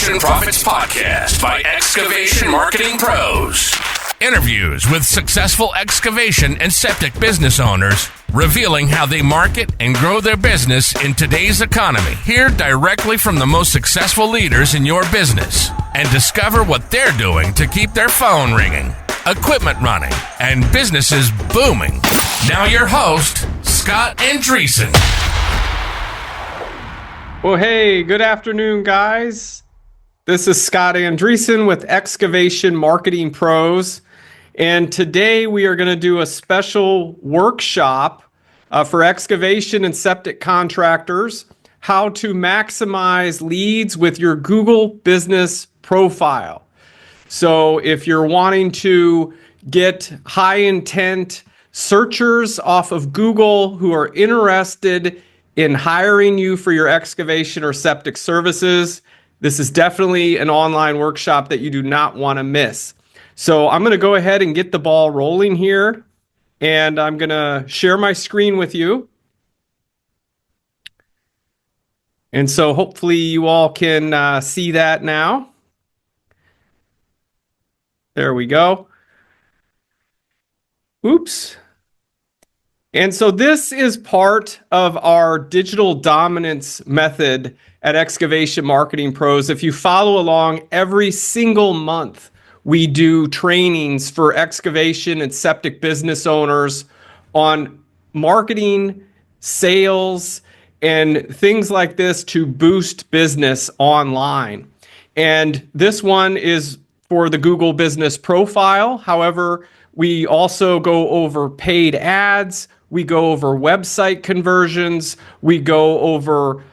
Excavation Profits Podcast by Excavation Marketing Pros. Interviews with successful excavation and septic business owners, revealing how they market and grow their business in today's economy. Hear directly from the most successful leaders in your business and discover what they're doing to keep their phone ringing, equipment running, and businesses booming. Now your host, Scott Andreessen. Well, hey, good afternoon, guys. This is Scott Andreessen with Excavation Marketing Pros. And today we are going to do a special workshop for excavation and septic contractors, how to maximize leads with your Google business profile. So if you're wanting to get high intent searchers off of Google who are interested in hiring you for your excavation or septic services, this is definitely an online workshop that you do not want to miss. So I'm going to go ahead and get the ball rolling here, and I'm going to share my screen with you. And so hopefully you all can see that now. There we go. Oops. And so this is part of our digital dominance method at Excavation Marketing Pros. If you follow along, every single month, we do trainings for excavation and septic business owners on marketing, sales, and things like this to boost business online. And this one is for the Google business profile. However, we also go over paid ads. We go over website conversions. We go over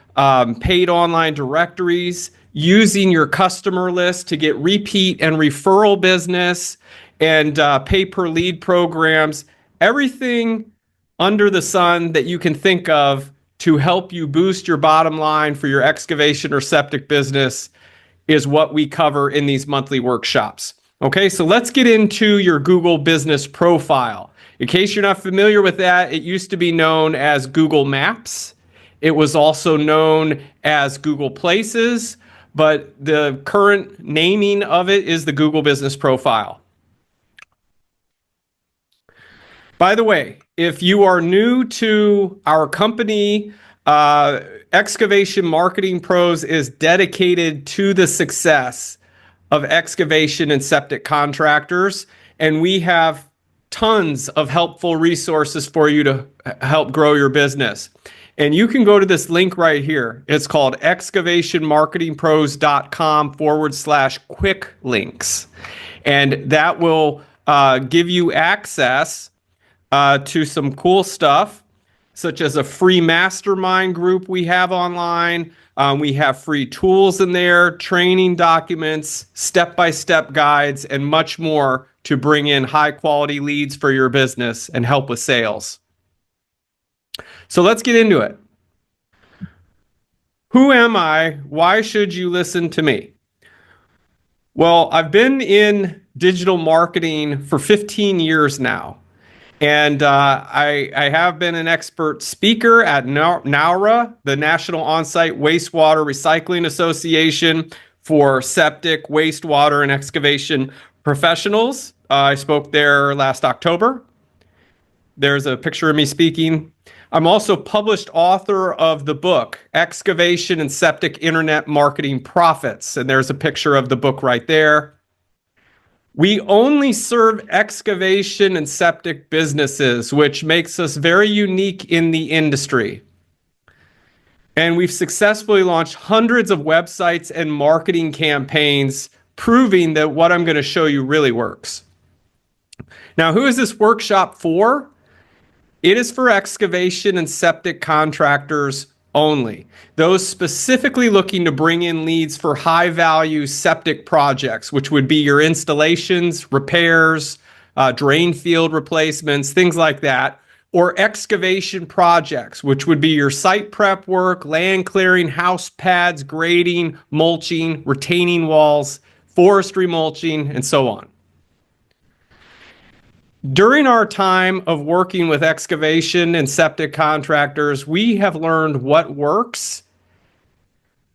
paid online directories, using your customer list to get repeat and referral business, and pay per lead programs. Everything under the sun that you can think of to help you boost your bottom line for your excavation or septic business is what we cover in these monthly workshops. Okay, so let's get into your Google business profile. In case you're not familiar with that, it used to be known as Google Maps. It was also known as Google Places, but the current naming of it is the Google Business Profile. By the way, if you are new to our company, Excavation Marketing Pros is dedicated to the success of excavation and septic contractors, and we have tons of helpful resources for you to help grow your business. And you can go to this link right here. It's called excavationmarketingpros.com/quick links. And that will give you access to some cool stuff, such as a free mastermind group we have online. We have free tools in there, training documents, step-by-step guides, and much more to bring in high-quality leads for your business and help with sales. So let's get into it. Who am I? Why should you listen to me? Well, I've been in digital marketing for 15 years now. And I have been an expert speaker at NAURA, the National On-Site Wastewater Recycling Association for septic, wastewater, and excavation professionals. I spoke there last October. There's a picture of me speaking. I'm also published author of the book, Excavation and Septic Internet Marketing Profits. And there's a picture of the book right there. We only serve excavation and septic businesses, which makes us very unique in the industry. And we've successfully launched hundreds of websites and marketing campaigns, proving that what I'm going to show you really works. Now, who is this workshop for? It is for excavation and septic contractors only. Those specifically looking to bring in leads for high-value septic projects, which would be your installations, repairs, drain field replacements, things like that, or excavation projects, which would be your site prep work, land clearing, house pads, grading, mulching, retaining walls, forestry mulching, and so on. During our time of working with excavation and septic contractors, we have learned what works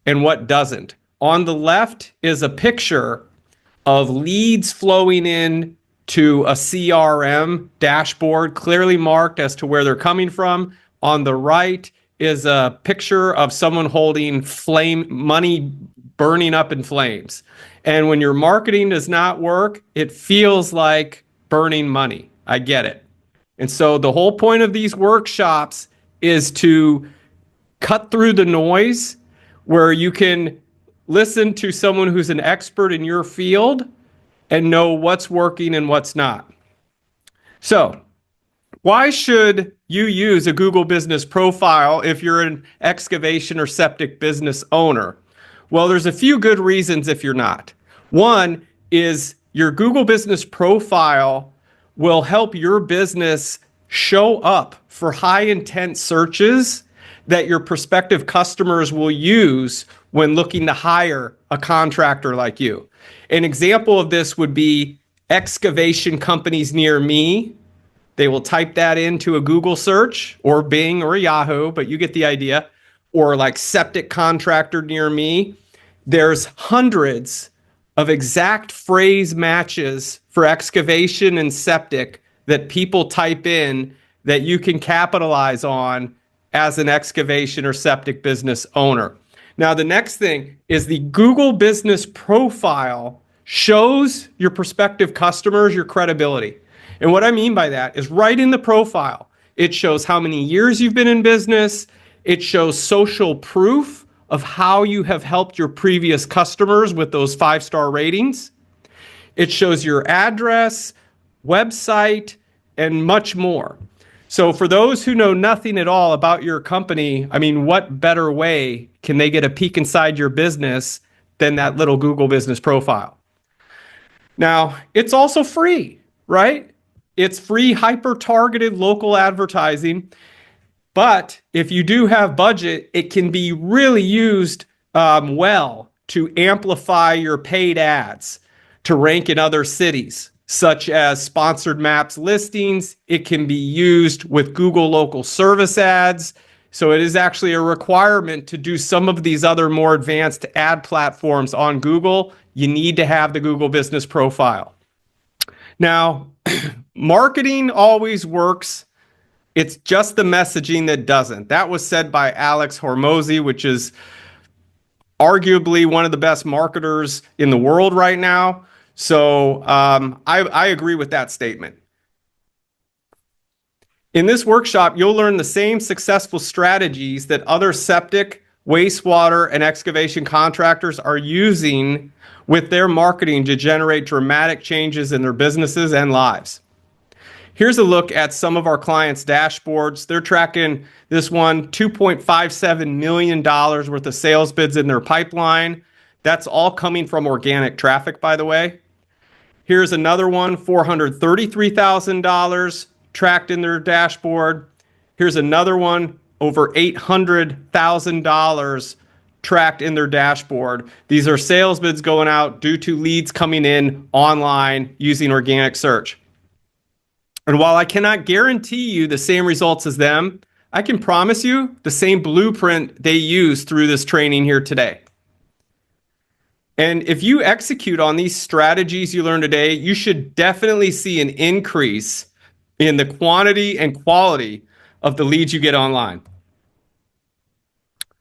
and what doesn't. On the left is a picture of leads flowing in to a CRM dashboard, clearly marked as to where they're coming from. On the right is a picture of someone holding money burning up in flames. And when your marketing does not work, it feels like burning money. I get it. And so the whole point of these workshops is to cut through the noise where you can listen to someone who's an expert in your field and know what's working and what's not. So, why should you use a Google Business Profile if you're an excavation or septic business owner? Well, there's a few good reasons if you're not. One is your Google Business Profile will help your business show up for high intent searches that your prospective customers will use when looking to hire a contractor like you. An example of this would be excavation companies near me. They will type that into a Google search or Bing or Yahoo, but you get the idea. Or like septic contractor near me. There's hundreds of exact phrase matches for excavation and septic that people type in that you can capitalize on as an excavation or septic business owner. Now, the next thing is the Google Business Profile shows your prospective customers your credibility. And what I mean by that is right in the profile, it shows how many years you've been in business. It shows social proof of how you have helped your previous customers with those 5-star ratings. It shows your address, website, and much more. So for those who know nothing at all about your company, I mean, what better way can they get a peek inside your business than that little Google Business Profile? Now, it's also free, right? It's free, hyper-targeted local advertising. But if you do have budget, it can be really used well to amplify your paid ads to rank in other cities, such as sponsored maps listings. It can be used with Google local service ads. So it is actually a requirement to do some of these other more advanced ad platforms on Google. You need to have the Google Business Profile. Now, marketing always works. It's just the messaging that doesn't. That was said by Alex Hormozy, which is arguably one of the best marketers in the world right now. So I agree with that statement. In this workshop, you'll learn the same successful strategies that other septic, wastewater, and excavation contractors are using with their marketing to generate dramatic changes in their businesses and lives. Here's a look at some of our clients' dashboards. They're tracking this one, $2.57 million worth of sales bids in their pipeline. That's all coming from organic traffic, by the way. Here's another one, $433,000 tracked in their dashboard. Here's another one, over $800,000 tracked in their dashboard. These are sales bids going out due to leads coming in online using organic search. And while I cannot guarantee you the same results as them, I can promise you the same blueprint they use through this training here today. And if you execute on these strategies you learned today, you should definitely see an increase in the quantity and quality of the leads you get online.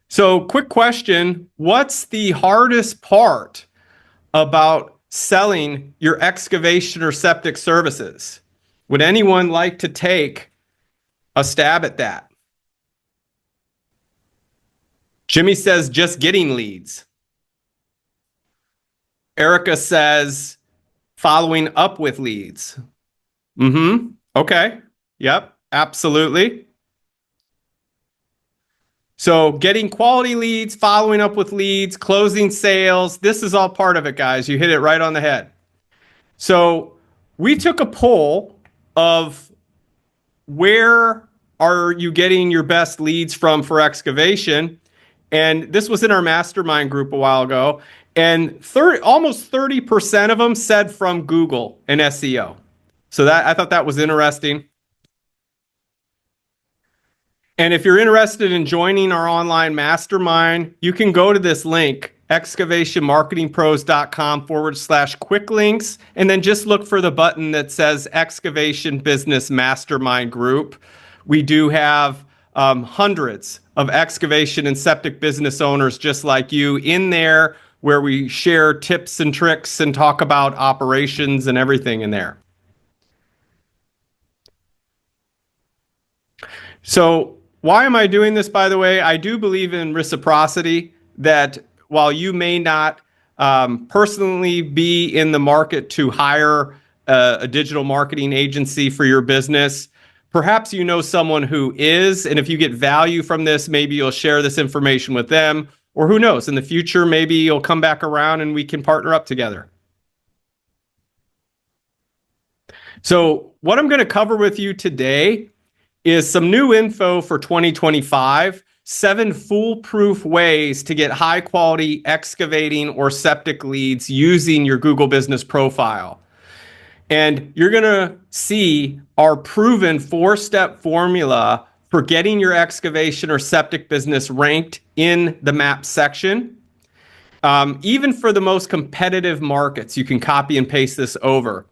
So, quick question, what's the hardest part about selling your excavation or septic services? Would anyone like to take a stab at that? Jimmy says just getting leads. Erica says following up with leads. Okay. Yep, absolutely. So getting quality leads, following up with leads, closing sales, this is all part of it, guys. You hit it right on the head. So we took a poll of where are you getting your best leads from for excavation. And this was in our mastermind group a while ago. And almost 30% of them said from Google and SEO. So I thought that was interesting. And if you're interested in joining our online mastermind, you can go to this link excavationmarketingpros.com/quick links, and then just look for the button that says Excavation Business Mastermind Group. We do have hundreds of excavation and septic business owners just like you in there, where we share tips and tricks and talk about operations and everything in there. So why am I doing this, by the way? I do believe in reciprocity, that while you may not personally be in the market to hire a digital marketing agency for your business, perhaps you know someone who is, and if you get value from this, maybe you'll share this information with them, or who knows, in the future, maybe you'll come back around and we can partner up together. So what I'm going to cover with you today is some new info for 2025, 7 foolproof ways to get high quality excavating or septic leads using your Google Business Profile. And you're going to see our proven 4-step formula for getting your excavation or septic business ranked in the map section. Even for the most competitive markets, you can copy and paste this over.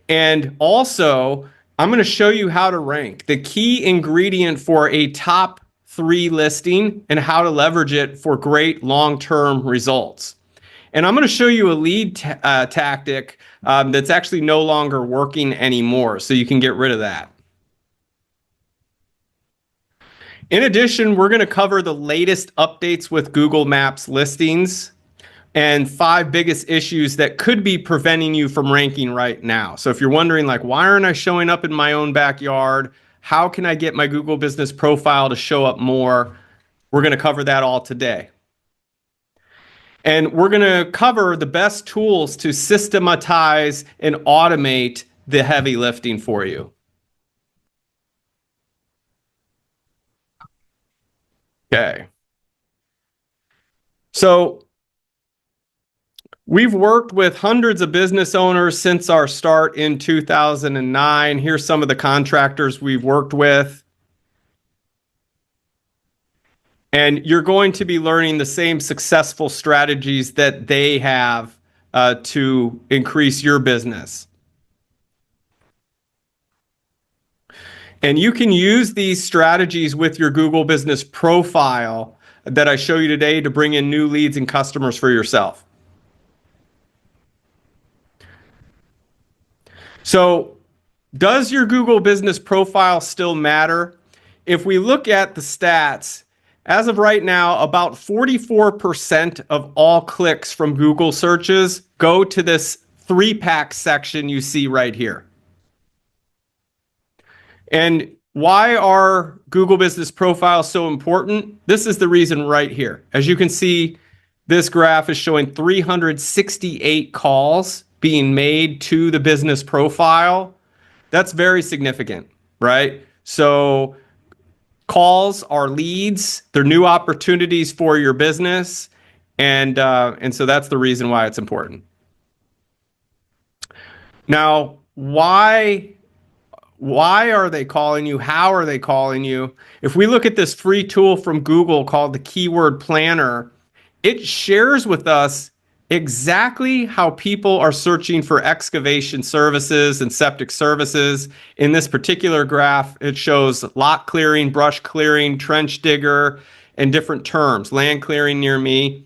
And also, I'm going to show you how to rank, the key ingredient for a top 3 listing, and how to leverage it for great long-term results. And I'm going to show you a lead tactic that's actually no longer working anymore, so you can get rid of that. In addition, we're going to cover the latest updates with Google Maps listings and 5 biggest issues that could be preventing you from ranking right now. So if you're wondering, like, why aren't I showing up in my own backyard? How can I get my Google Business Profile to show up more? We're going to cover that all today. And we're going to cover the best tools to systematize and automate the heavy lifting for you. Okay. So we've worked with hundreds of business owners since our start in 2009. Here's some of the contractors we've worked with. And you're going to be learning the same successful strategies that they have to increase your business. And you can use these strategies with your Google Business Profile that I show you today to bring in new leads and customers for yourself. So, does your Google Business Profile still matter? If we look at the stats, as of right now, about 44% of all clicks from Google searches go to this 3-pack section you see right here. And why are Google Business Profiles so important? This is the reason right here. As you can see, this graph is showing 368 calls being made to the business profile. That's very significant, right? So calls are leads, they're new opportunities for your business, and so that's the reason why it's important. Now, why are they calling you? How are they calling you? If we look at this free tool from Google called the Keyword Planner, it shares with us exactly how people are searching for excavation services and septic services. In this particular graph, it shows lot clearing, brush clearing, trench digger, and different terms, land clearing near me.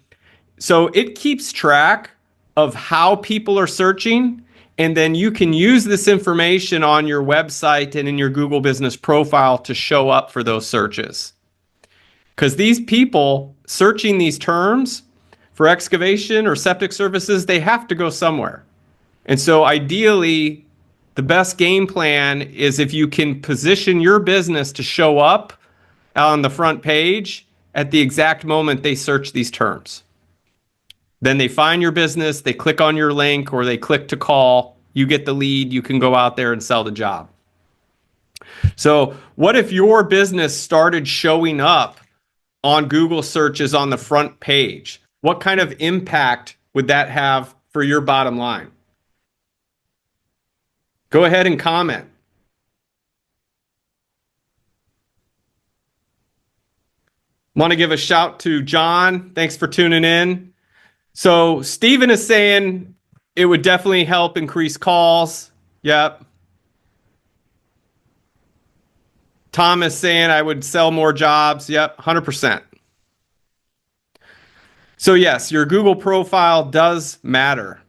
So it keeps track of how people are searching, and then you can use this information on your website and in your Google Business Profile to show up for those searches. Because these people searching these terms for excavation or septic services, they have to go somewhere. And so ideally, the best game plan is if you can position your business to show up on the front page at the exact moment they search these terms. Then they find your business, they click on your link, or they click to call, you get the lead, you can go out there and sell the job. So what if your business started showing up on Google searches on the front page? What kind of impact would that have for your bottom line? Go ahead and comment. Want to give a shout to John. Thanks for tuning in. So Steven is saying it would definitely help increase calls. Yep. Tom is saying I would sell more jobs. Yep, 100%. So yes, your Google profile does matter.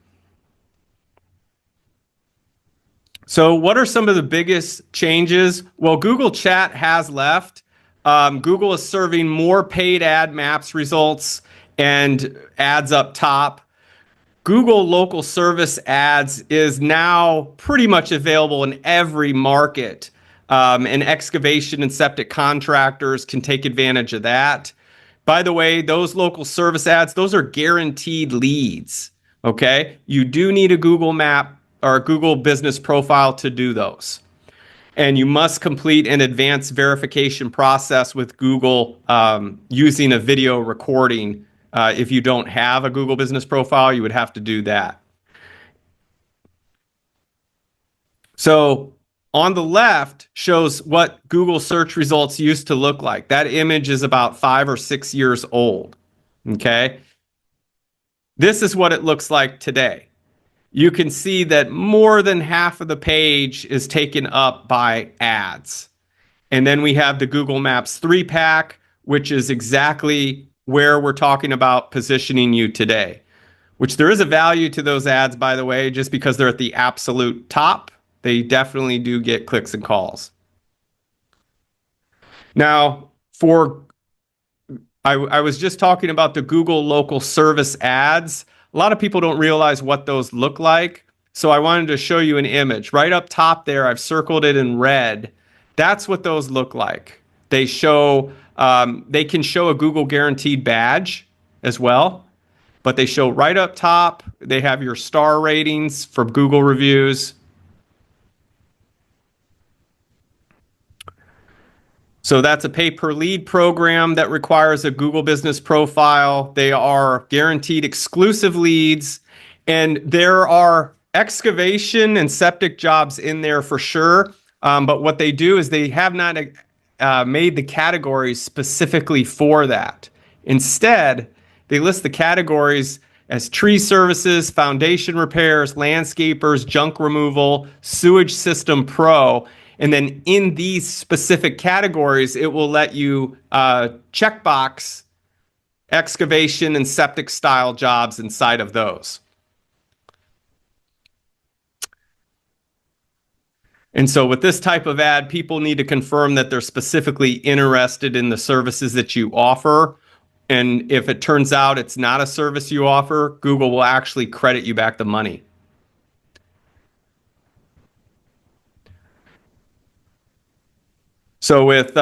So what are some of the biggest changes? Well, Google Chat has left. Google is serving more paid ad maps results and ads up top. Google local service ads is now pretty much available in every market. And excavation and septic contractors can take advantage of that. By the way, those local service ads, those are guaranteed leads. Okay. You do need a Google map or a Google business profile to do those. And you must complete an advanced verification process with Google using a video recording. If you don't have a Google business profile, you would have to do that. So on the left shows what Google search results used to look like. That image is about 5 or 6 years old. Okay. This is what it looks like today. You can see that more than half of the page is taken up by ads. And then we have the Google Maps 3-pack, which is exactly where we're talking about positioning you today, which there is a value to those ads, by the way, just because they're at the absolute top. They definitely do get clicks and calls. Now, I was just talking about the Google local service ads. A lot of people don't realize what those look like. So I wanted to show you an image. Right up top there, I've circled it in red. That's what those look like. They can show a Google guaranteed badge as well, but they show right up top. They have your star ratings for Google reviews. So that's a pay-per-lead program that requires a Google business profile. They are guaranteed exclusive leads, and there are excavation and septic jobs in there for sure. But what they do is they have not made the categories specifically for that. Instead, they list the categories as tree services, foundation repairs, landscapers, junk removal, sewage system pro. And then in these specific categories, it will let you checkbox excavation and septic style jobs inside of those. And so with this type of ad, people need to confirm that they're specifically interested in the services that you offer. And if it turns out it's not a service you offer, Google will actually credit you back the money. So with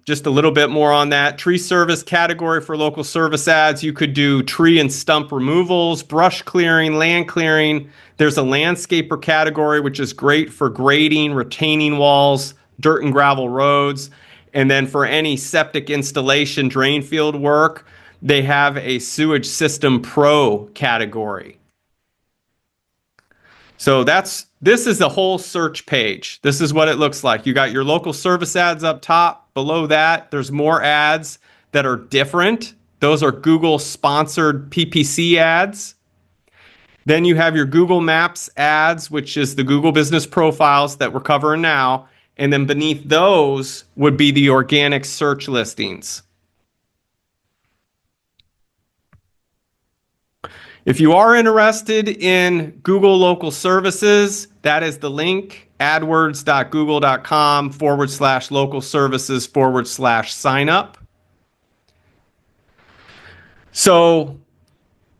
just a little bit more on that, tree service category for local service ads, you could do tree and stump removals, brush clearing, land clearing. There's a landscaper category, which is great for grading, retaining walls, dirt and gravel roads. And then for any septic installation, drain field work, they have a sewage system pro category. So this is the whole search page. This is what it looks like. You got your local service ads up top. Below that, there's more ads that are different. Those are Google sponsored PPC ads. Then you have your Google Maps ads, which is the Google business profiles that we're covering now. And then beneath those would be the organic search listings. If you are interested in Google local services, that is the link, adwords.google.com/local services/sign up. So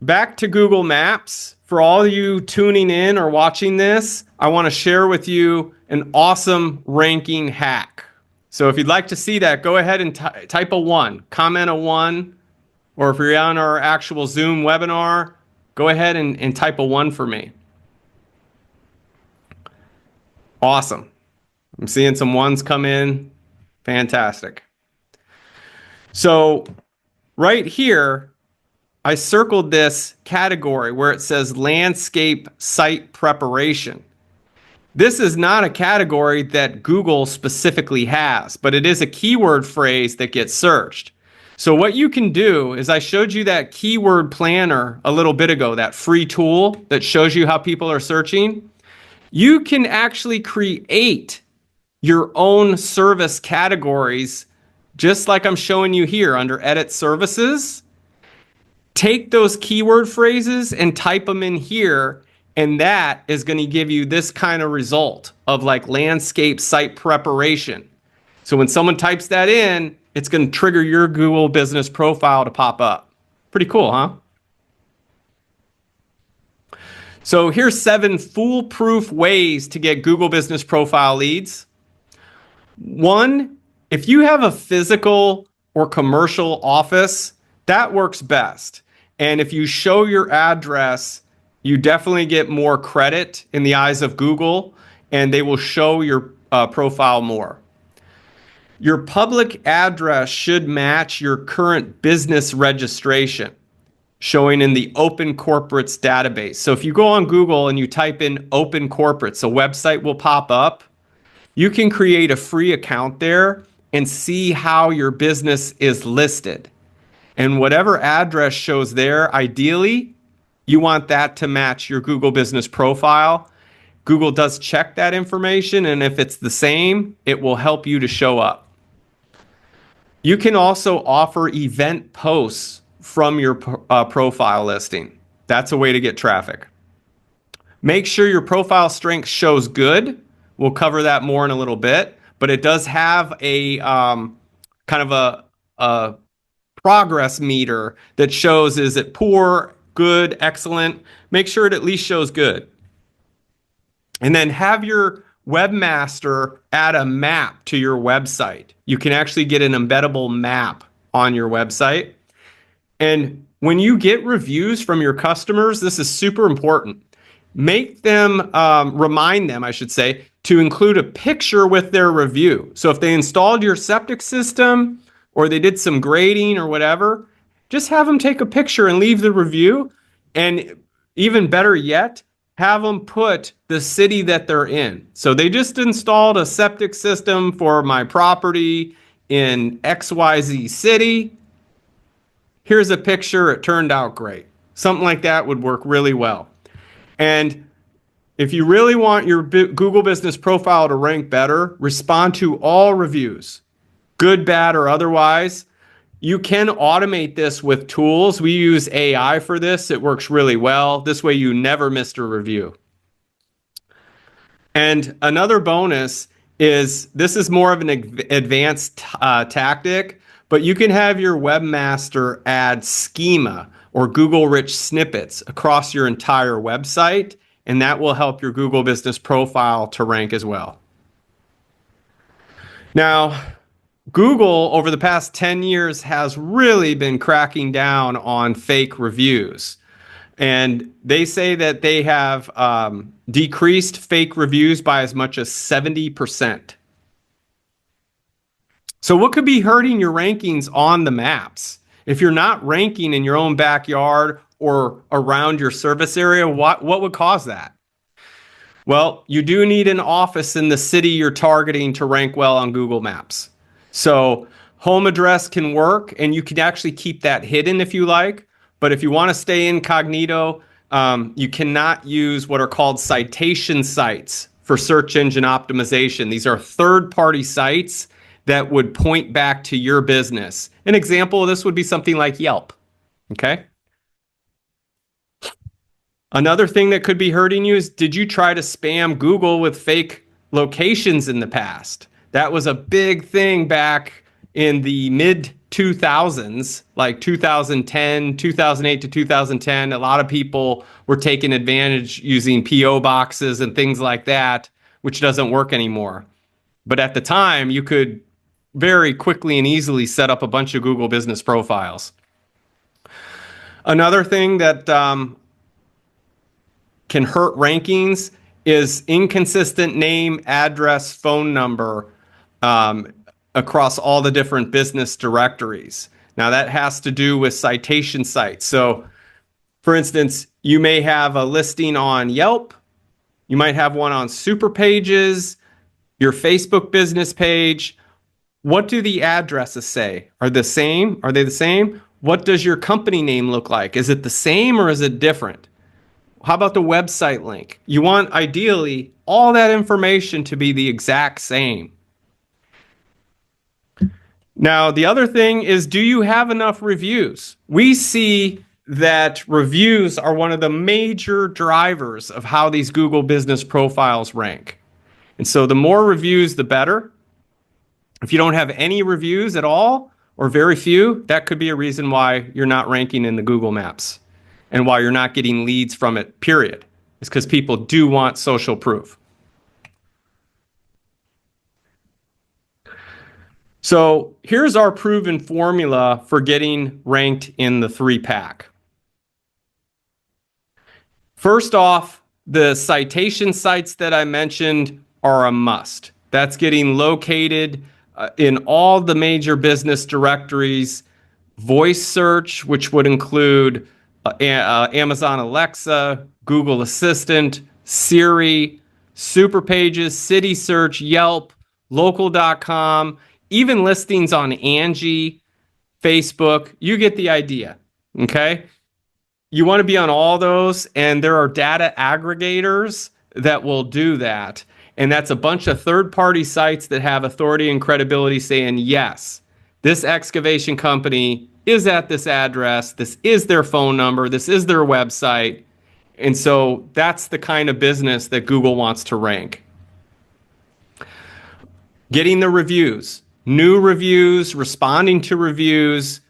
back to Google Maps. For all you tuning in or watching this, I want to share with you an awesome ranking hack. So if you'd like to see that, go ahead and type a 1, comment a 1, or if you're on our actual Zoom webinar, go ahead and type a 1 for me. Awesome. I'm seeing some 1s come in. Fantastic. So right here, I circled this category where it says landscape site preparation. This is not a category that Google specifically has, but it is a keyword phrase that gets searched. So what you can do is I showed you that keyword planner a little bit ago, that free tool that shows you how people are searching. You can actually create your own service categories, just like I'm showing you here under Edit Services. Take those keyword phrases and type them in here, and that is going to give you this kind of result of like landscape site preparation. So when someone types that in, it's going to trigger your Google Business Profile to pop up. Pretty cool, huh? So here's 7 foolproof ways to get Google Business Profile leads. 1, if you have a physical or commercial office, that works best. And if you show your address, you definitely get more credit in the eyes of Google, and they will show your profile more. Your public address should match your current business registration, showing in the Open Corporates database. So if you go on Google and you type in Open Corporates, a website will pop up. You can create a free account there and see how your business is listed. And whatever address shows there, ideally, you want that to match your Google Business Profile. Google does check that information, and if it's the same, it will help you to show up. You can also offer event posts from your profile listing. That's a way to get traffic. Make sure your profile strength shows good. We'll cover that more in a little bit, but it does have a kind of a progress meter that shows, is it poor, good, excellent? Make sure it at least shows good. And then have your webmaster add a map to your website. You can actually get an embeddable map on your website. And when you get reviews from your customers, this is super important. Make them, remind them, I should say, to include a picture with their review. So if they installed your septic system or they did some grading or whatever, just have them take a picture and leave the review. And even better yet, have them put the city that they're in. So they just installed a septic system for my property in XYZ city. Here's a picture. It turned out great. Something like that would work really well. And if you really want your Google Business Profile to rank better, respond to all reviews, good, bad, or otherwise. You can automate this with tools. We use AI for this. It works really well. This way you never missed a review. And another bonus is, this is more of an advanced tactic, but you can have your webmaster add schema or Google rich snippets across your entire website, and that will help your Google Business Profile to rank as well. Now, Google, over the past 10 years, has really been cracking down on fake reviews. And they say that they have decreased fake reviews by as much as 70%. So what could be hurting your rankings on the maps? If you're not ranking in your own backyard or around your service area, what would cause that? Well, you do need an office in the city you're targeting to rank well on Google Maps. So home address can work, and you can actually keep that hidden if you like. But if you want to stay incognito, you cannot use what are called citation sites for search engine optimization. These are third-party sites that would point back to your business. An example of this would be something like Yelp. Okay? Another thing that could be hurting you is, did you try to spam Google with fake locations in the past? That was a big thing back in the mid 2000s, like 2010, 2008 to 2010. A lot of people were taking advantage using PO boxes and things like that, which doesn't work anymore. But at the time, you could very quickly and easily set up a bunch of Google Business Profiles. Another thing that can hurt rankings is inconsistent name, address, phone number across all the different business directories. Now that has to do with citation sites. So for instance, you may have a listing on Yelp, you might have one on Super Pages, your Facebook business page, What do the addresses say? Are the same? Are they the same? What does your company name look like? Is it the same or is it different? How about the website link? You want ideally all that information to be the exact same. Now, the other thing is, do you have enough reviews? We see that reviews are one of the major drivers of how these Google business profiles rank. And so the more reviews, the better. If you don't have any reviews at all or very few, that could be a reason why you're not ranking in the Google Maps and why you're not getting leads from it, period. It's because people do want social proof. So here's our proven formula for getting ranked in the 3-pack. First off, the citation sites that I mentioned are a must. That's getting located in all the major business directories, voice search, which would include Amazon Alexa, Google Assistant, Siri, Super Pages, City Search, Yelp, local.com, even listings on Angie, Facebook. You get the idea, okay? You want to be on all those, and there are data aggregators that will do that. And that's a bunch of third-party sites that have authority and credibility saying, yes, this excavation company is at this address, this is their phone number, this is their website. And so that's the kind of business that Google wants to rank. Getting the reviews, new reviews, responding to reviews,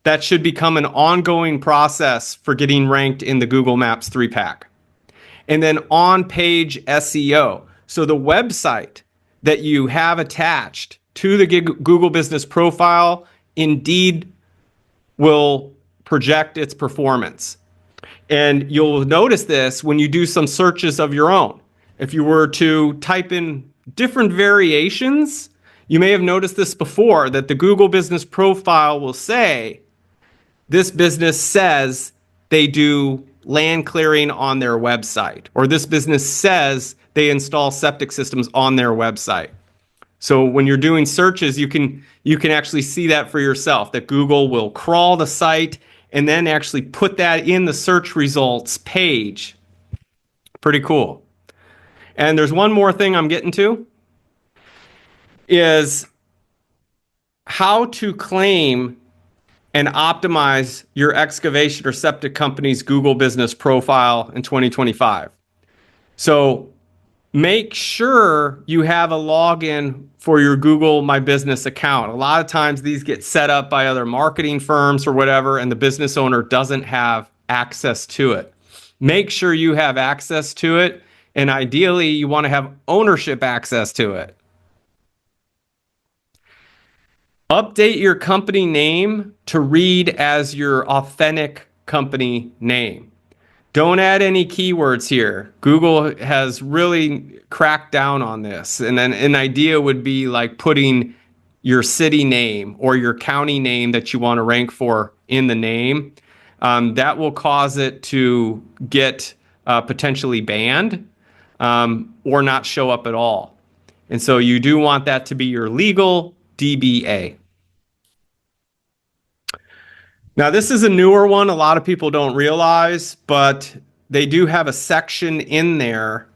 that should become an ongoing process for getting ranked in the Google Maps 3-pack. And then on-page SEO. So the website that you have attached to the Google Business Profile indeed will project its performance. And you'll notice this when you do some searches of your own. If you were to type in different variations, you may have noticed this before, that the Google Business Profile will say, this business says they do land clearing on their website, or this business says they install septic systems on their website. So when you're doing searches, you can actually see that for yourself, that Google will crawl the site and then actually put that in the search results page. Pretty cool. And there's one more thing I'm getting to, is how to claim and optimize your excavation or septic company's Google Business Profile in 2025. So make sure you have a login for your Google My Business account. A lot of times these get set up by other marketing firms or whatever, and the business owner doesn't have access to it. Make sure you have access to it, and ideally you want to have ownership access to it. Update your company name to read as your authentic company name. Don't add any keywords here. Google has really cracked down on this. And then an idea would be like putting your city name or your county name that you want to rank for in the name. That will cause it to get potentially banned or not show up at all. And so you do want that to be your legal DBA. Now, this is a newer one. A lot of people don't realize, but they do have a section in there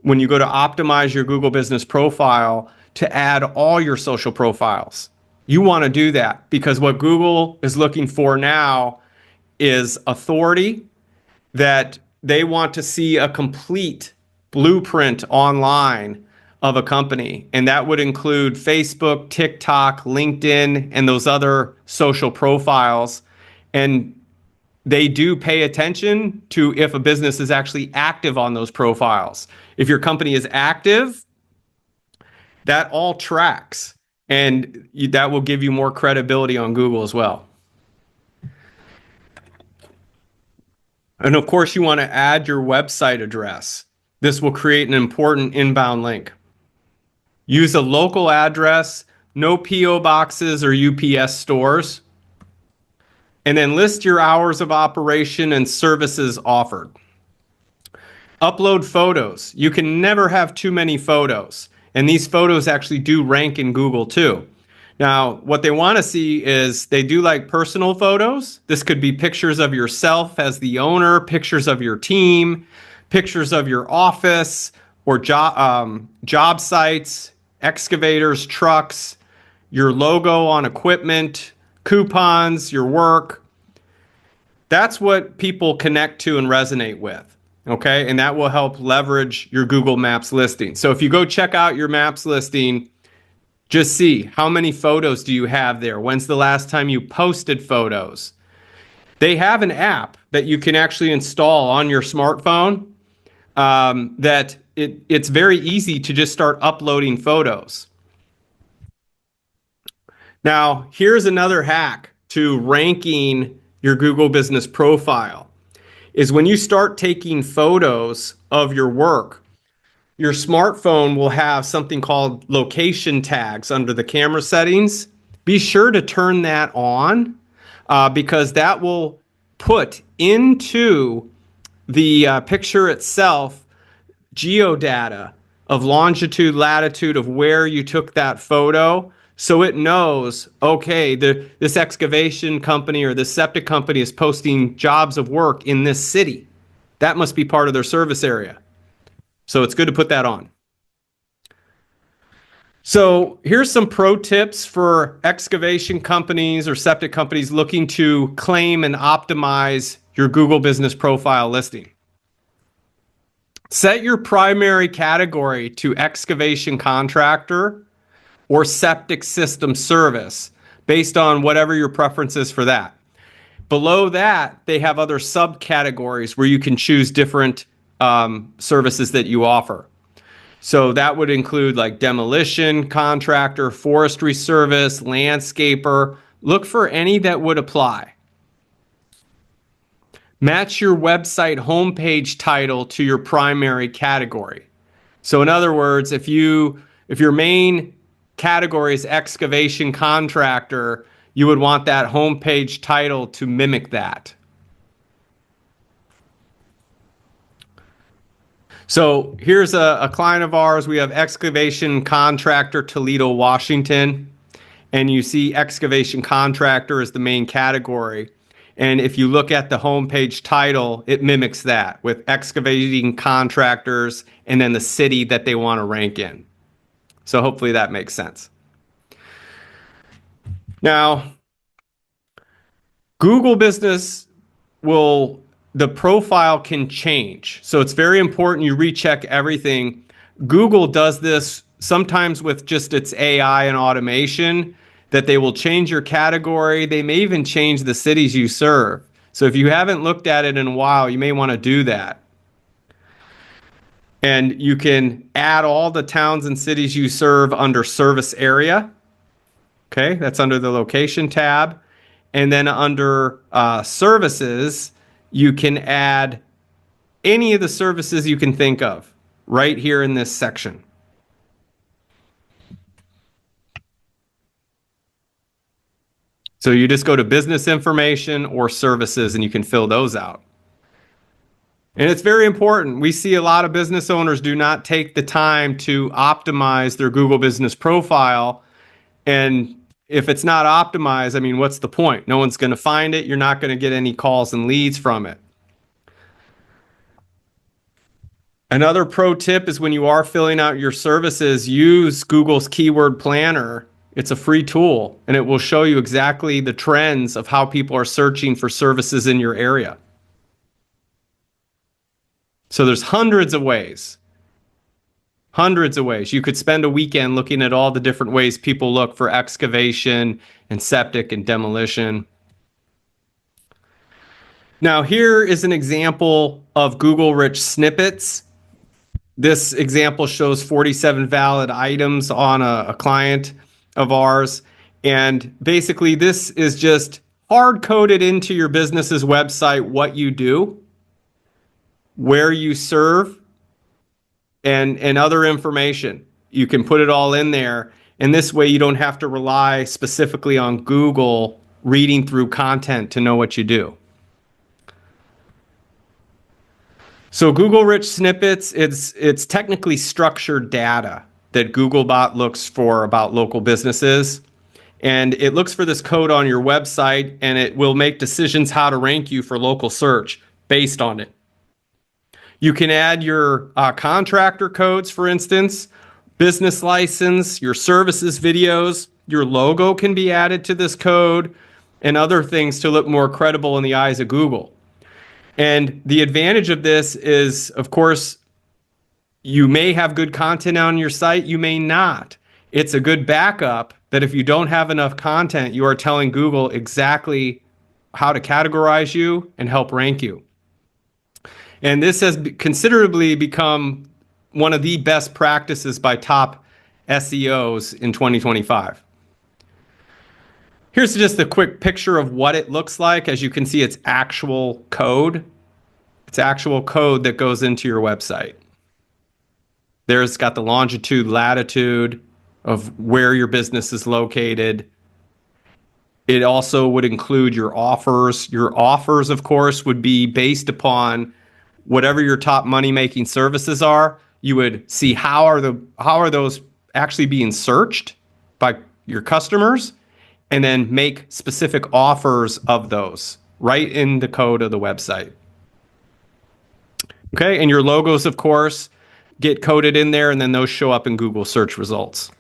when you go to optimize your Google Business Profile to add all your social profiles. You want to do that because what Google is looking for now is authority, that they want to see a complete blueprint online of a company. And that would include Facebook, TikTok, LinkedIn, and those other social profiles. And they do pay attention to if a business is actually active on those profiles. If your company is active, that all tracks, and that will give you more credibility on Google as well. And of course, you want to add your website address. This will create an important inbound link. Use a local address, no PO boxes or UPS stores. And then list your hours of operation and services offered. Upload photos. You can never have too many photos. And these photos actually do rank in Google too. Now, what they want to see is they do like personal photos. This could be pictures of yourself as the owner, pictures of your team, pictures of your office or job sites, excavators, trucks, your logo on equipment, coupons, your work. That's what people connect to and resonate with. Okay. And that will help leverage your Google Maps listing. So if you go check out your Maps listing, just see how many photos do you have there? When's the last time you posted photos? They have an app that you can actually install on your smartphone that it's very easy to just start uploading photos. Now, here's another hack to ranking your Google Business Profile is when you start taking photos of your work, your smartphone will have something called location tags under the camera settings. Be sure to turn that on because that will put into the picture itself geodata of longitude, latitude of where you took that photo. So it knows, okay, this excavation company or this septic company is posting jobs of work in this city. That must be part of their service area. So it's good to put that on. So here's some pro tips for excavation companies or septic companies looking to claim and optimize your Google Business Profile listing. Set your primary category to excavation contractor or septic system service based on whatever your preference is for that. Below that, they have other subcategories where you can choose different services that you offer. So that would include like demolition contractor, forestry service, landscaper. Look for any that would apply. Match your website homepage title to your primary category. So in other words, if your main category is excavation contractor, you would want that homepage title to mimic that. So here's a client of ours. We have excavation contractor, Toledo, Washington. And you see excavation contractor as the main category. And if you look at the homepage title, it mimics that with excavating contractors and then the city that they want to rank in. So hopefully that makes sense. Now, Google Business the profile can change. So it's very important you recheck everything. Google does this sometimes with just its AI and automation, that they will change your category. They may even change the cities you serve. So if you haven't looked at it in a while, you may want to do that. And you can add all the towns and cities you serve under service area. Okay, that's under the location tab. And then under services, you can add any of the services you can think of right here in this section. So you just go to business information or services and you can fill those out. And it's very important. We see a lot of business owners do not take the time to optimize their Google Business Profile. And if it's not optimized, I mean, what's the point? No one's going to find it. You're not going to get any calls and leads from it. Another pro tip is when you are filling out your services, use Google's Keyword Planner. It's a free tool, and it will show you exactly the trends of how people are searching for services in your area. So there's hundreds of ways. Hundreds of ways. You could spend a weekend looking at all the different ways people look for excavation and septic and demolition. Now, here is an example of Google Rich Snippets. This example shows 47 valid items on a client of ours. And basically, this is just hard-coded into your business's website what you do, where you serve, and other information. You can put it all in there. And this way you don't have to rely specifically on Google reading through content to know what you do. So Google Rich Snippets, it's technically structured data that Googlebot looks for about local businesses. And it looks for this code on your website, and it will make decisions how to rank you for local search based on it. You can add your contractor codes, for instance, business license, your services videos, your logo can be added to this code, and other things to look more credible in the eyes of Google. And the advantage of this is, of course, you may have good content on your site, you may not. It's a good backup that if you don't have enough content, you are telling Google exactly how to categorize you and help rank you. And this has considerably become one of the best practices by top SEOs in 2025. Here's just a quick picture of what it looks like. As you can see, it's actual code. It's actual code that goes into your website. There's got the longitude, latitude of where your business is located. It also would include your offers. Your offers, of course, would be based upon whatever your top money-making services are. You would see how are those actually being searched by your customers, and then make specific offers of those right in the code of the website. Okay, and your logos, of course, get coded in there, and then those show up in Google search results.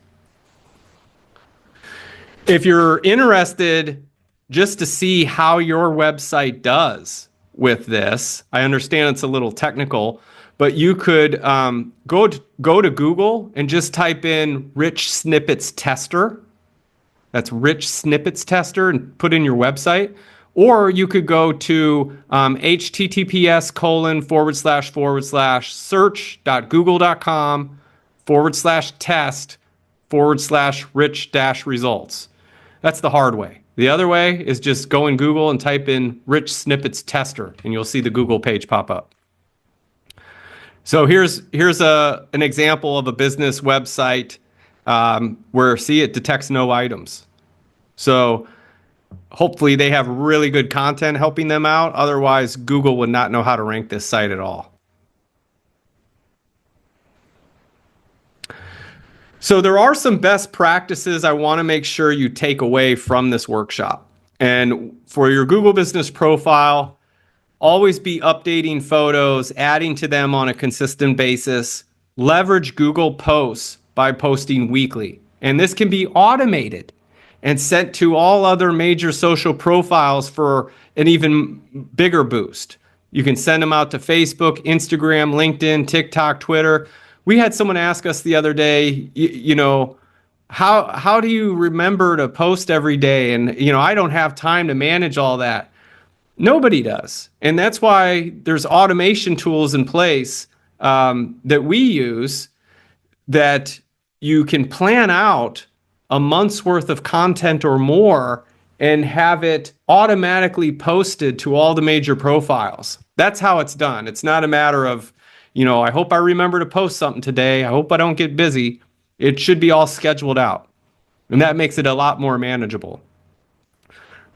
If you're interested just to see how your website does with this, I understand it's a little technical, but you could go to Google and just type in Rich Snippets Tester. That's Rich Snippets Tester, and put in your website. Or you could go to https://search.google.com/test/rich-results. That's the hard way. The other way is just go in Google and type in Rich Snippets Tester, and you'll see the Google page pop up. So here's an example of a business website where, see, it detects no items. So hopefully they have really good content helping them out. Otherwise, Google would not know how to rank this site at all. So there are some best practices I want to make sure you take away from this workshop. And for your Google business profile, always be updating photos, adding to them on a consistent basis. Leverage Google Posts by posting weekly. And this can be automated and sent to all other major social profiles for an even bigger boost. You can send them out to Facebook, Instagram, LinkedIn, TikTok, Twitter. We had someone ask us the other day, how do you remember to post every day? And, I don't have time to manage all that. Nobody does. And that's why there's automation tools in place that we use that you can plan out a month's worth of content or more and have it automatically posted to all the major profiles. That's how it's done. It's not a matter of, I hope I remember to post something today. I hope I don't get busy. It should be all scheduled out. And that makes it a lot more manageable.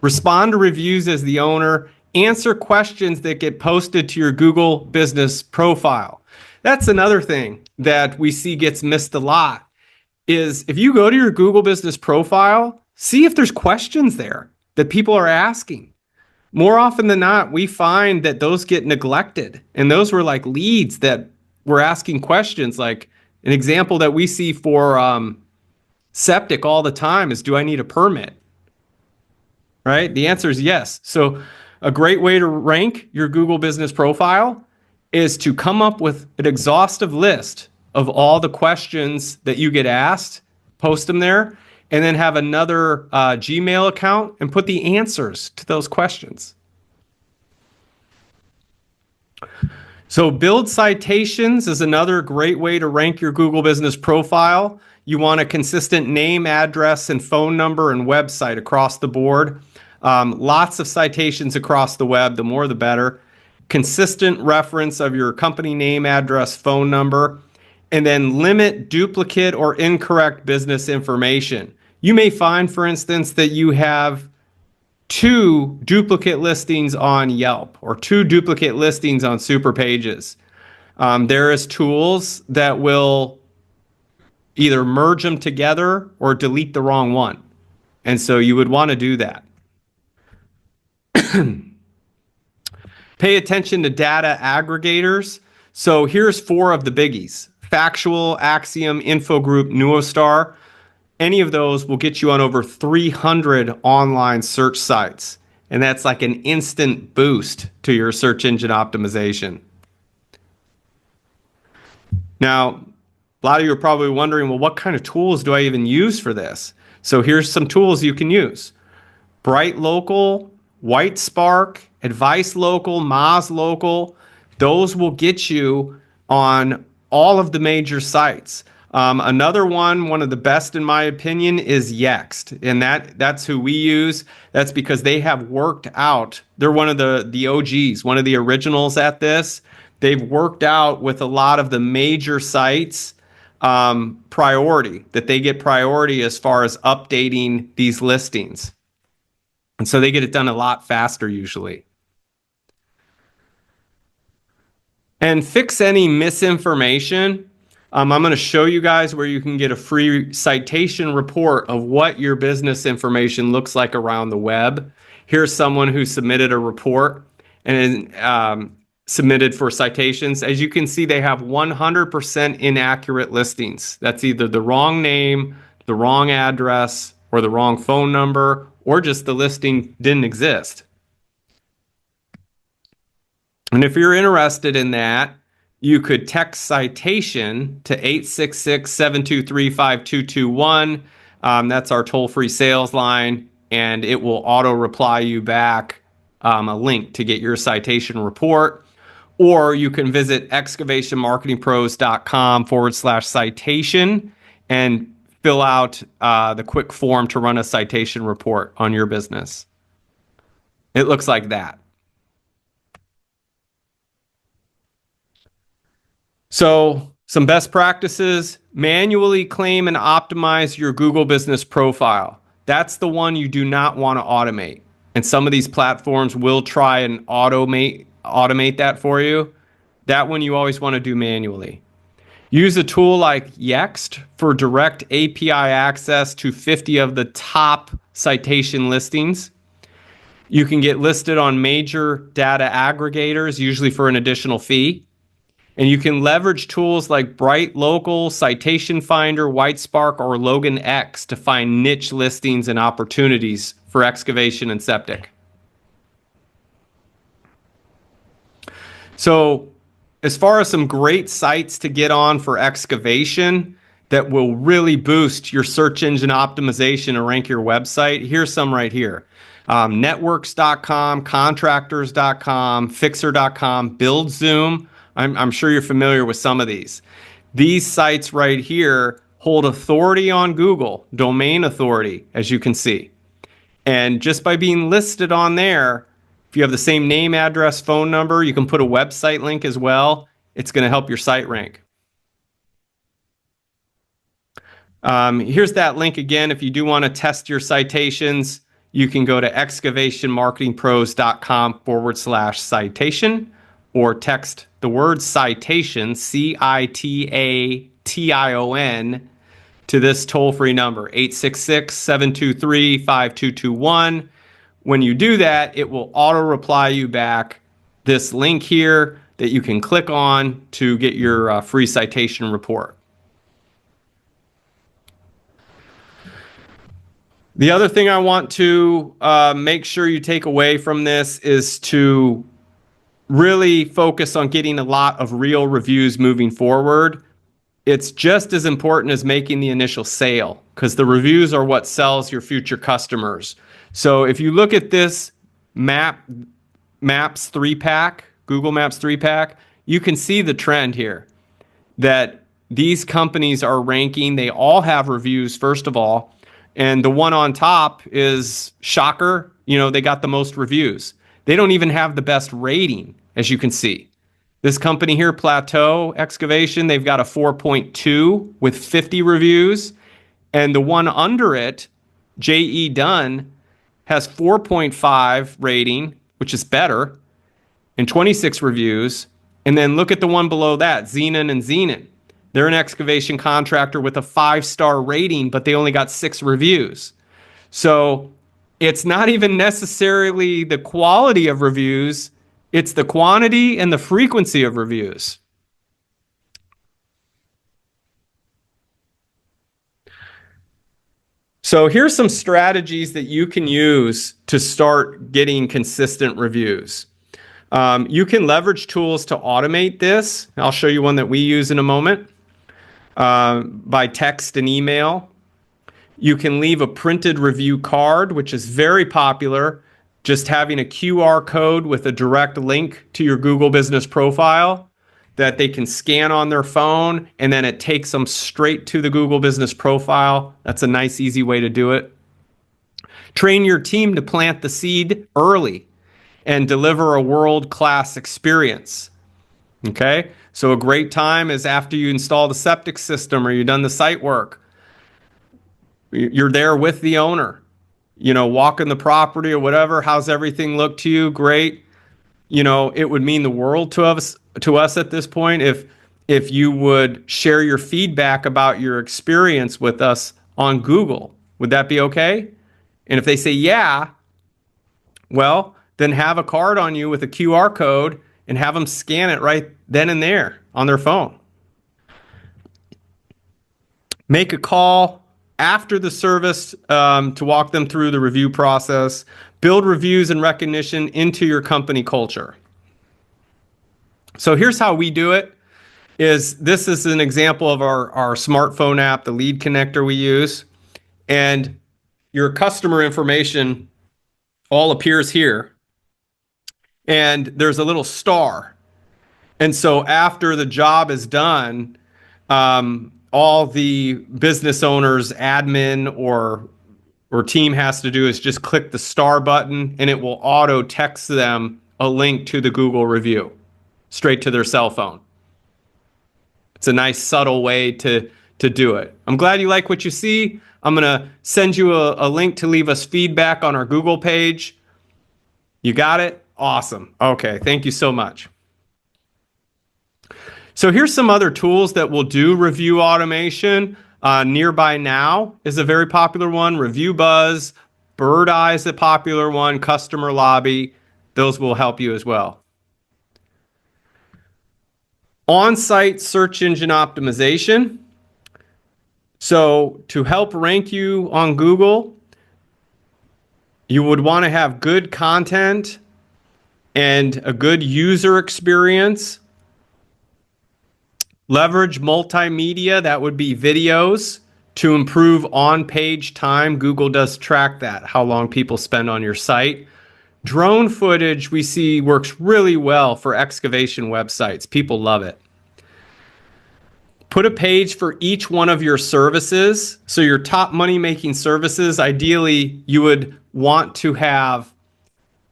Respond to reviews as the owner. Answer questions that get posted to your Google business profile. That's another thing that we see gets missed a lot. Is if you go to your Google business profile, see if there's questions there that people are asking. More often than not, we find that those get neglected. And those were like leads that were asking questions. Like an example that we see for Septic all the time is, do I need a permit? Right? The answer is yes. So a great way to rank your Google business profile is to come up with an exhaustive list of all the questions that you get asked, post them there, and then have another Gmail account and put the answers to those questions. So build citations is another great way to rank your Google business profile. You want a consistent name, address, and phone number and website across the board. Lots of citations across the web, the more the better. Consistent reference of your company name, address, phone number. And then limit duplicate or incorrect business information. You may find, for instance, that you have 2 duplicate listings on Yelp or 2 duplicate listings on Super Pages. There is tools that will either merge them together or delete the wrong one. And so you would want to do that. Pay attention to data aggregators. So here's 4 of the biggies: Factual, Axiom, Infogroup, Nuostar. Any of those will get you on over 300 online search sites. And that's like an instant boost to your search engine optimization. Now, a lot of you are probably wondering, well, what kind of tools do I even use for this? So here's some tools you can use: Bright Local, White Spark, Advice Local, Moz Local. Those will get you on all of the major sites. Another one of the best in my opinion, is Yext, and that's who we use. That's because they have worked out. They're one of the OGs, one of the originals at this. They've worked out with a lot of the major sites priority, that they get priority as far as updating these listings. And so they get it done a lot faster usually. And fix any misinformation. I'm going to show you guys where you can get a free citation report of what your business information looks like around the web. Here's someone who submitted a report and submitted for citations. As you can see, they have 100% inaccurate listings. That's either the wrong name, the wrong address, or the wrong phone number, or just the listing didn't exist. And if you're interested in that, you could text citation to 866-723-5221. That's our toll-free sales line, and it will auto-reply you back a link to get your citation report. Or you can visit excavationmarketingpros.com/citation and fill out the quick form to run a citation report on your business. It looks like that. So some best practices: manually claim and optimize your Google business profile. That's the one you do not want to automate. And some of these platforms will try and automate that for you. That one you always want to do manually. Use a tool like Yext for direct API access to 50 of the top citation listings. You can get listed on major data aggregators, usually for an additional fee. And you can leverage tools like Bright Local, Citation Finder, Whitespark, or Logan X to find niche listings and opportunities for excavation and septic. So as far as some great sites to get on for excavation that will really boost your search engine optimization and rank your website, here's some right here. Networks.com, Contractors.com, Fixer.com, BuildZoom. I'm sure you're familiar with some of these. These sites right here hold authority on Google, domain authority, as you can see. And just by being listed on there, if you have the same name, address, phone number, you can put a website link as well. It's going to help your site rank. Here's that link again. If you do want to test your citations, you can go to excavationmarketingpros.com/citation or text the word citation, CITATION, to this toll-free number, 866-723-5221. When you do that, it will auto-reply you back this link here that you can click on to get your free citation report. The other thing I want to make sure you take away from this is to really focus on getting a lot of real reviews moving forward. It's just as important as making the initial sale, because the reviews are what sells your future customers. So if you look at this Maps 3-pack, Google Maps 3-pack, you can see the trend here that these companies are ranking. They all have reviews, first of all. And the one on top is, shocker, they got the most reviews. They don't even have the best rating, as you can see. This company here, Plateau Excavation, they've got a 4.2 with 50 reviews. And the one under it, J.E. Dunn, has 4.5 rating, which is better, and 26 reviews. And then look at the one below that, Zenon and Zenon. They're an excavation contractor with a 5-star rating, but they only got 6 reviews. So it's not even necessarily the quality of reviews, it's the quantity and the frequency of reviews. So here's some strategies that you can use to start getting consistent reviews. You can leverage tools to automate this. I'll show you one that we use in a moment, by text and email. You can leave a printed review card, which is very popular. Just having a QR code with a direct link to your Google Business profile that they can scan on their phone, and then it takes them straight to the Google Business profile. That's a nice, easy way to do it. Train your team to plant the seed early and deliver a world-class experience. Okay? So a great time is after you install the septic system or you've done the site work. You're there with the owner, walking the property or whatever. How's everything look to you? Great. It would mean the world to us at this point if you would share your feedback about your experience with us on Google. Would that be okay? And if they say yeah, well, then have a card on you with a QR code and have them scan it right then and there on their phone. Make a call after the service to walk them through the review process. Build reviews and recognition into your company culture. So here's how we do it. This is an example of our smartphone app, the lead connector we use. And your customer information all appears here. And there's a little star. And so after the job is done, all the business owner's admin or team has to do is just click the star button, and it will auto text them a link to the Google review straight to their cell phone. It's a nice subtle way to do it. I'm glad you like what you see. I'm going to send you a link to leave us feedback on our Google page. You got it? Awesome. Okay, thank you so much. So here's some other tools that will do review automation. Nearby Now is a very popular one. Review Buzz, Bird Eye is a popular one. Customer Lobby, those will help you as well. On-site search engine optimization. So to help rank you on Google, you would want to have good content and a good user experience. Leverage multimedia, that would be videos, to improve on-page time. Google does track that, how long people spend on your site. Drone footage we see works really well for excavation websites. People love it. Put a page for each one of your services. So your top money-making services, ideally you would want to have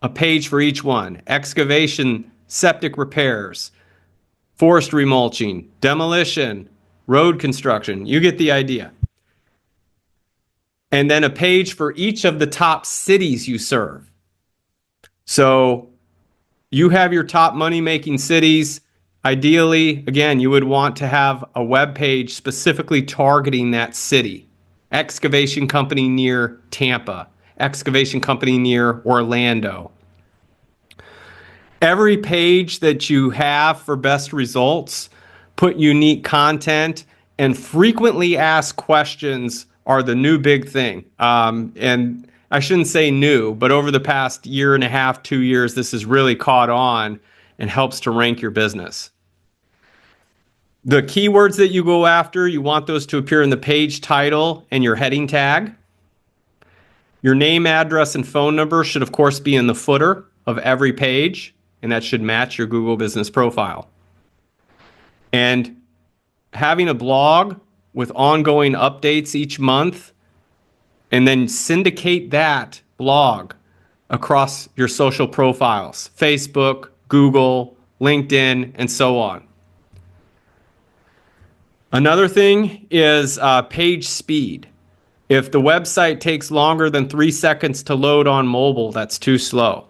a page for each one. Excavation, septic repairs, forestry mulching, demolition, road construction. You get the idea. And then a page for each of the top cities you serve. So you have your top money-making cities. Ideally, again, you would want to have a web page specifically targeting that city. Excavation company near Tampa. Excavation company near Orlando. Every page that you have for best results, put unique content, and frequently asked questions are the new big thing. And I shouldn't say new, but over the past year and a half, 2 years, this has really caught on and helps to rank your business. The keywords that you go after, you want those to appear in the page title and your heading tag. Your name, address, and phone number should, of course, be in the footer of every page, and that should match your Google Business profile. And having a blog with ongoing updates each month, and then syndicate that blog across your social profiles, Facebook, Google, LinkedIn, and so on. Another thing is page speed. If the website takes longer than 3 seconds to load on mobile, that's too slow.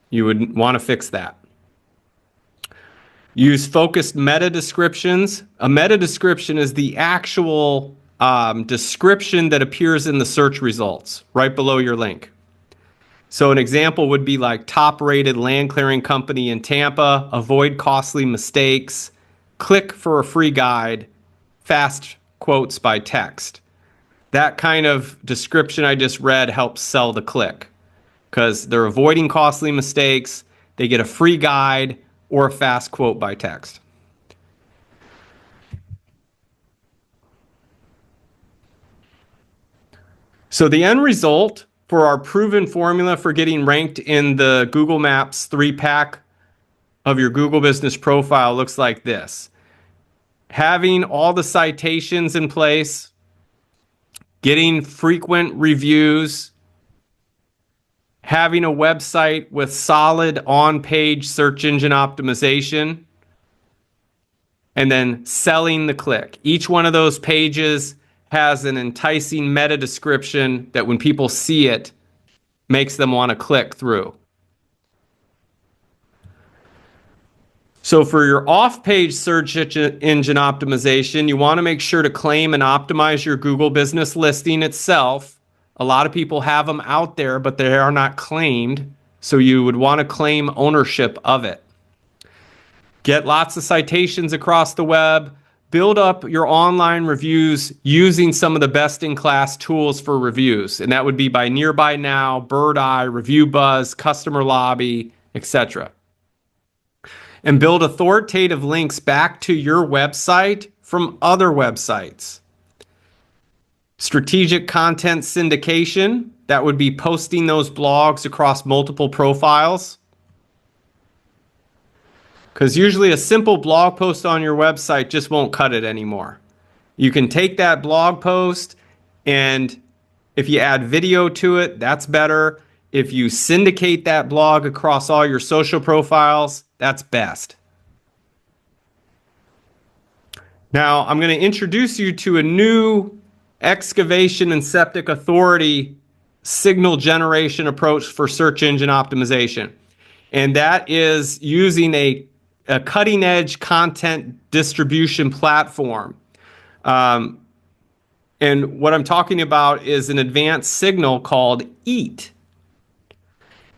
You would want to fix that. Use focused meta descriptions. A meta description is the actual description that appears in the search results right below your link. So an example would be like top-rated land clearing company in Tampa, avoid costly mistakes, click for a free guide, fast quotes by text. That kind of description I just read helps sell the click because they're avoiding costly mistakes, they get a free guide or a fast quote by text. So the end result for our proven formula for getting ranked in the Google Maps 3-pack of your Google Business Profile looks like this. Having all the citations in place, getting frequent reviews, having a website with solid on-page search engine optimization, and then selling the click. Each one of those pages has an enticing meta description that when people see it, makes them want to click through. So for your off-page search engine optimization, you want to make sure to claim and optimize your Google business listing itself. A lot of people have them out there, but they are not claimed. So you would want to claim ownership of it. Get lots of citations across the web. Build up your online reviews using some of the best-in-class tools for reviews. And that would be by Nearby Now, Bird Eye, Review Buzz, Customer Lobby, etc. And build authoritative links back to your website from other websites. Strategic content syndication, that would be posting those blogs across multiple profiles. Because usually a simple blog post on your website just won't cut it anymore. You can take that blog post and if you add video to it, that's better. If you syndicate that blog across all your social profiles, that's best. Now, I'm going to introduce you to a new excavation and septic authority signal generation approach for search engine optimization. And that is using a cutting-edge content distribution platform. And what I'm talking about is an advanced signal called EAT.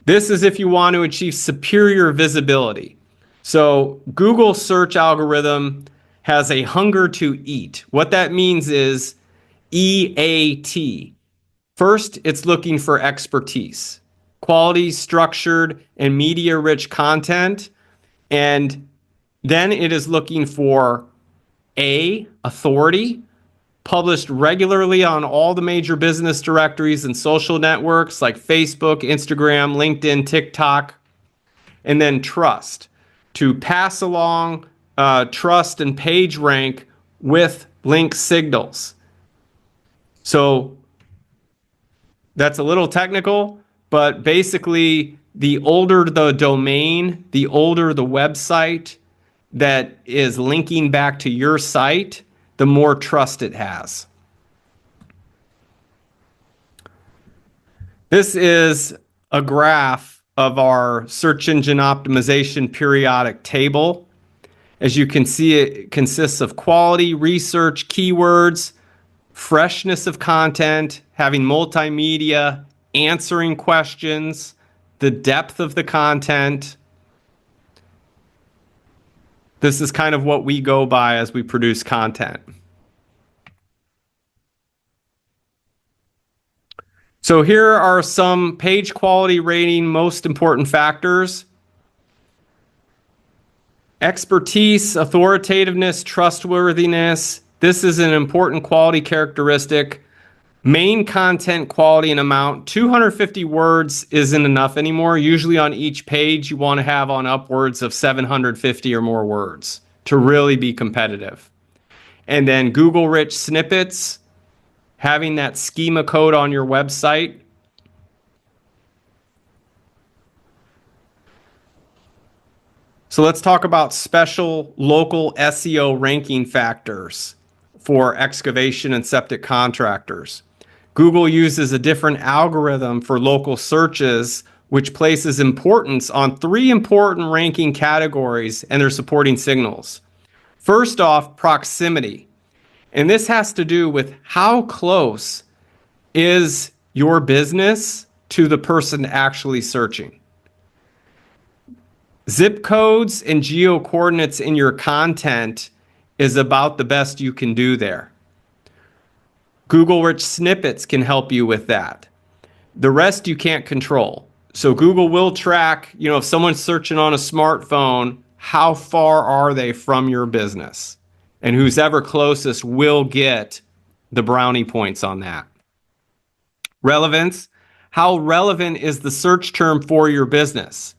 This is if you want to achieve superior visibility. So Google search algorithm has a hunger to eat. What that means is EAT. First, it's looking for expertise, quality, structured, and media-rich content. And then it is looking for A, authority, published regularly on all the major business directories and social networks like Facebook, Instagram, LinkedIn, TikTok, and then trust, to pass along trust and page rank with link signals. So that's a little technical, but basically the older the domain, the older the website that is linking back to your site, the more trust it has. This is a graph of our search engine optimization periodic table. As you can see, it consists of quality, research, keywords, freshness of content, having multimedia, answering questions, the depth of the content. This is kind of what we go by as we produce content. So here are some page quality rating most important factors. Expertise, authoritativeness, trustworthiness. This is an important quality characteristic. Main content quality and amount. 250 words isn't enough anymore. Usually on each page you want to have on upwards of 750 or more words to really be competitive. And then Google rich snippets, having that schema code on your website. So let's talk about special local SEO ranking factors for excavation and septic contractors. Google uses a different algorithm for local searches, which places importance on 3 important ranking categories and their supporting signals. First off, proximity. And this has to do with how close is your business to the person actually searching. Zip codes and geo coordinates in your content is about the best you can do there. Google Rich Snippets can help you with that. The rest you can't control. So Google will track, if someone's searching on a smartphone, how far are they from your business? And who's ever closest will get the brownie points on that. Relevance. How relevant is the search term for your business?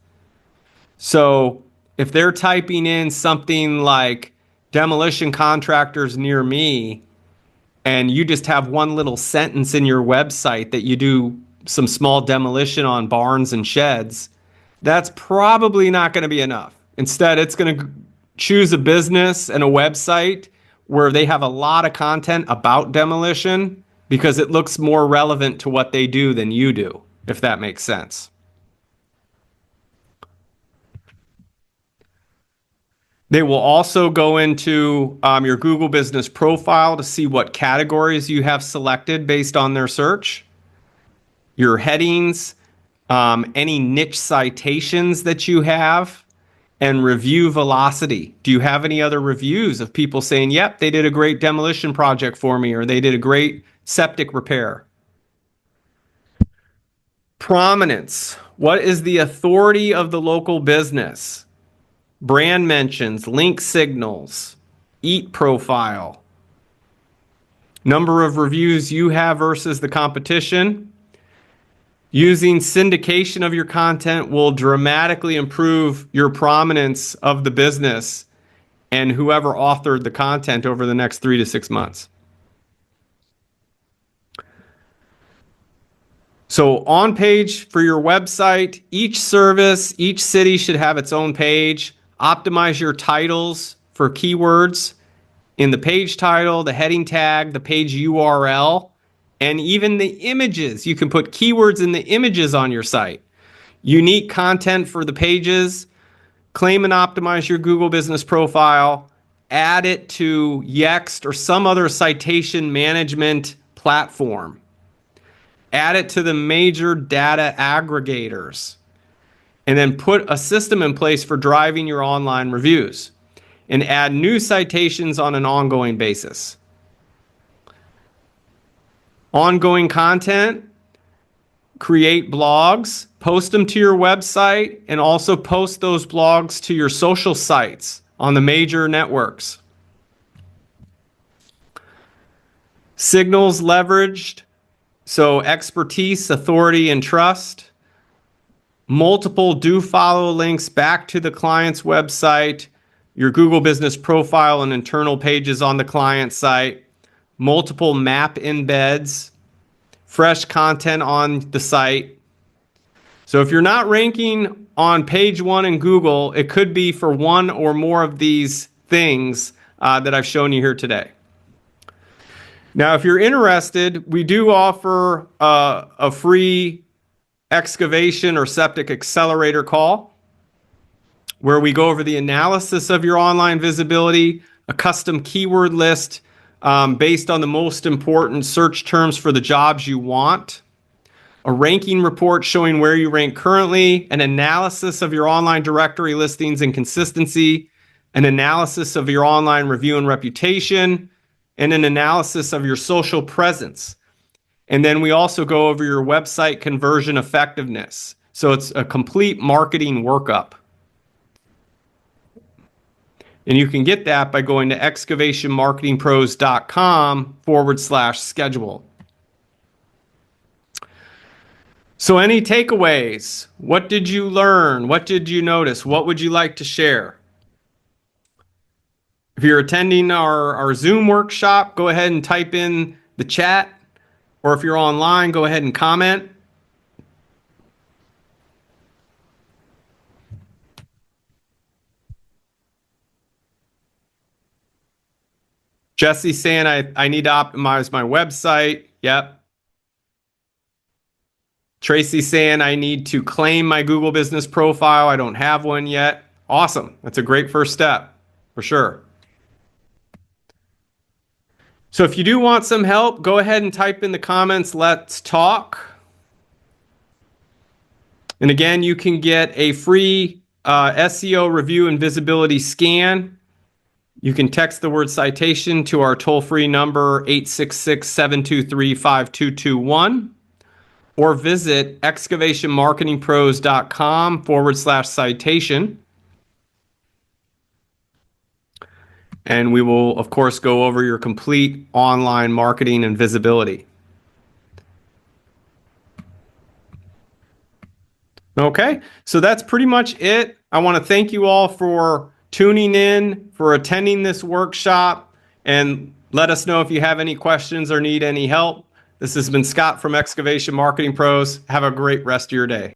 So if they're typing in something like demolition contractors near me, and you just have one little sentence in your website that you do some small demolition on barns and sheds, that's probably not going to be enough. Instead, it's going to choose a business and a website where they have a lot of content about demolition because it looks more relevant to what they do than you do, if that makes sense. They will also go into your Google business profile to see what categories you have selected based on their search, your headings, any niche citations that you have, and review velocity. Do you have any other reviews of people saying, yep, they did a great demolition project for me, or they did a great septic repair? Prominence. What is the authority of the local business? Brand mentions, link signals, EAT profile, number of reviews you have versus the competition. Using syndication of your content will dramatically improve your prominence of the business and whoever authored the content over the next 3 to 6 months. So on page for your website, each service, each city should have its own page. Optimize your titles for keywords in the page title, the heading tag, the page URL, and even the images. You can put keywords in the images on your site. Unique content for the pages. Claim and optimize your Google business profile. Add it to Yext or some other citation management platform. Add it to the major data aggregators. And then put a system in place for driving your online reviews. And add new citations on an ongoing basis. Ongoing content, create blogs, post them to your website, and also post those blogs to your social sites on the major networks. Signals leveraged, so expertise, authority, and trust. Multiple do follow links back to the client's website, your Google business profile and internal pages on the client site. Multiple map embeds, fresh content on the site. So if you're not ranking on page 1 in Google, it could be for one or more of these things that I've shown you here today. Now, if you're interested, we do offer a free excavation or septic accelerator call where we go over the analysis of your online visibility, a custom keyword list, based on the most important search terms for the jobs you want, a ranking report showing where you rank currently, an analysis of your online directory listings and consistency, an analysis of your online review and reputation, and an analysis of your social presence. And then we also go over your website conversion effectiveness. So it's a complete marketing workup. And you can get that by going to excavationmarketingpros.com/schedule. So any takeaways? What did you learn? What did you notice? What would you like to share? If you're attending our Zoom workshop, go ahead and type in the chat. Or if you're online, go ahead and comment. Jesse's saying I need to optimize my website. Yep. Tracy's saying I need to claim my Google business profile. I don't have one yet. Awesome. That's a great first step for sure. So if you do want some help, go ahead and type in the comments, let's talk. And again, you can get a free SEO review and visibility scan. You can text the word citation to our toll-free number 866-723-5221 or visit excavationmarketingpros.com/citation. And we will, of course, go over your complete online marketing and visibility. Okay, so that's pretty much it. I want to thank you all for tuning in, for attending this workshop, and let us know if you have any questions or need any help. This has been Scott from Excavation Marketing Pros. Have a great rest of your day.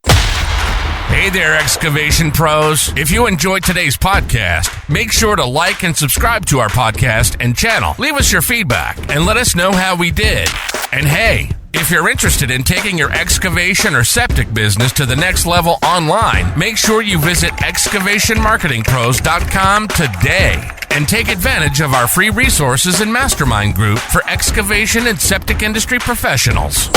Hey there, Excavation Pros. If you enjoyed today's podcast, make sure to like and subscribe to our podcast and channel. Leave us your feedback and let us know how we did. And hey, if you're interested in taking your excavation or septic business to the next level online, make sure you visit excavationmarketingpros.com today and take advantage of our free resources and mastermind group for excavation and septic industry professionals.